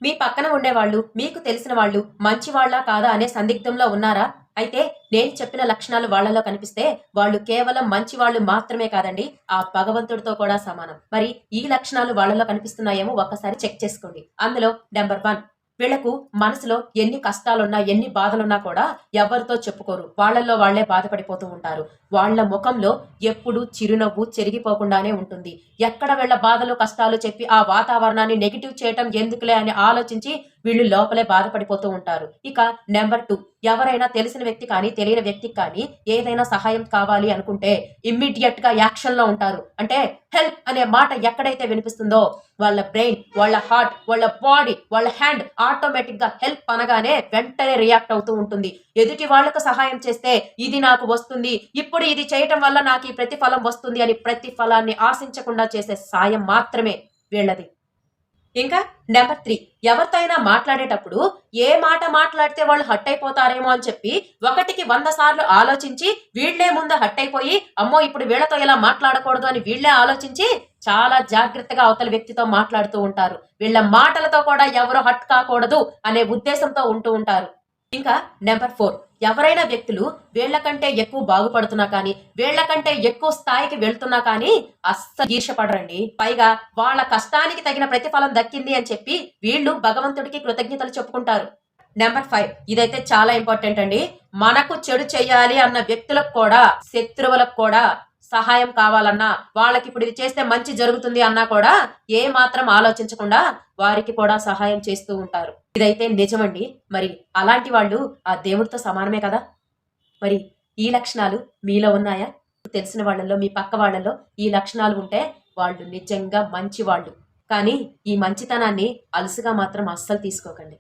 మీ పక్కన ఉండేవాళ్ళు, మీకు తెలిసిన వాళ్ళు మంచివాళ్ళా కాదా అనే సందిగ్ధంలో ఉన్నారా? అయితే నేను చెప్పిన లక్షణాలు వాళ్ళలో కనిపిస్తే వాళ్ళు కేవలం మంచివాళ్ళు మాత్రమే కాదండి, ఆ భగవంతుడితో కూడా సమానం. మరి ఈ లక్షణాలు వాళ్ళలో కనిపిస్తున్నాయేమో ఒక్కసారి చెక్ చేసుకోండి. అందులో నెంబర్ 1, వీళ్లకు మనసులో ఎన్ని కష్టాలున్నా ఎన్ని బాధలున్నా కూడా ఎవరితో చెప్పుకోరు. వాళ్ళల్లో వాళ్లే బాధపడిపోతూ ఉంటారు. వాళ్ళ ముఖంలో ఎప్పుడు చిరునవ్వు చెరిగిపోకుండానే ఉంటుంది. ఎక్కడ వీళ్ళ బాధలు కష్టాలు చెప్పి ఆ వాతావరణాన్ని నెగిటివ్ చేయటం ఎందుకులే అని ఆలోచించి వీళ్ళు లోపలే బాధపడిపోతూ ఉంటారు. ఇక నెంబర్ 2, ఎవరైనా తెలిసిన వ్యక్తి కానీ తెలియని వ్యక్తికి కానీ ఏదైనా సహాయం కావాలి అనుకుంటే ఇమ్మీడియట్ గా యాక్షన్ లో ఉంటారు. అంటే హెల్ప్ అనే మాట ఎక్కడైతే వినిపిస్తుందో వాళ్ళ బ్రెయిన్, వాళ్ళ హార్ట్, వాళ్ళ బాడీ, వాళ్ళ హ్యాండ్ ఆటోమేటిక్ గా హెల్ప్ అనగానే వెంటనే రియాక్ట్ అవుతూ ఉంటుంది. ఎదుటి వాళ్ళకు సహాయం చేస్తే ఇది నాకు వస్తుంది, ఇప్పుడు ఇది చేయటం వల్ల నాకు ఈ ప్రతిఫలం వస్తుంది అని ప్రతిఫలాన్ని ఆశించకుండా చేసే సాయం మాత్రమే వీళ్ళది. ఇంకా నెంబర్ 3, ఎవరితో అయినా మాట్లాడేటప్పుడు ఏ మాట మాట్లాడితే వాళ్ళు హట్ అయిపోతారేమో అని చెప్పి 1కి 100 సార్లు ఆలోచించి వీళ్లే ముందు హట్ అయిపోయి అమ్మో ఇప్పుడు వీళ్లతో ఇలా మాట్లాడకూడదు అని వీళ్లే ఆలోచించి చాలా జాగ్రత్తగా అవతల వ్యక్తితో మాట్లాడుతూ ఉంటారు. వీళ్ళ మాటలతో కూడా ఎవరు హట్ కాకూడదు అనే ఉద్దేశంతో ఉంటూ ఉంటారు. ఇంకా నెంబర్ 4, ఎవరైనా వ్యక్తులు వీళ్ళకంటే ఎక్కువ బాగుపడుతున్నా కానీ వీళ్ళకంటే ఎక్కువ స్థాయికి వెళ్తున్నా కానీ అస్సలు ఈర్షపడరండి. పైగా వాళ్ళ కష్టానికి తగిన ప్రతిఫలం దక్కింది అని చెప్పి వీళ్ళు భగవంతుడికి కృతజ్ఞతలు చెప్పుకుంటారు. నెంబర్ 5, ఇదైతే చాలా ఇంపార్టెంట్ అండి. మనకు చెడు చెయ్యాలి అన్న వ్యక్తులకు కూడా, శత్రువులకు కూడా సహాయం కావాలన్నా, వాళ్ళకి ఇప్పుడు ఇది చేస్తే మంచి జరుగుతుంది అన్నా కూడా ఏ మాత్రం ఆలోచించకుండా వారికి కూడా సహాయం చేస్తూ ఉంటారు. ఇదైతే నిజమండి. మరి అలాంటి వాళ్ళు ఆ దేవుడితో సమానమే కదా. మరి ఈ లక్షణాలు మీలో ఉన్నాయా? తెలిసిన వాళ్ళలో, మీ పక్క వాళ్ళలో ఈ లక్షణాలు ఉంటే వాళ్ళు నిజంగా మంచి వాళ్ళు. కానీ ఈ మంచితనాన్ని అలుసుగా మాత్రం అస్సలు తీసుకోకండి.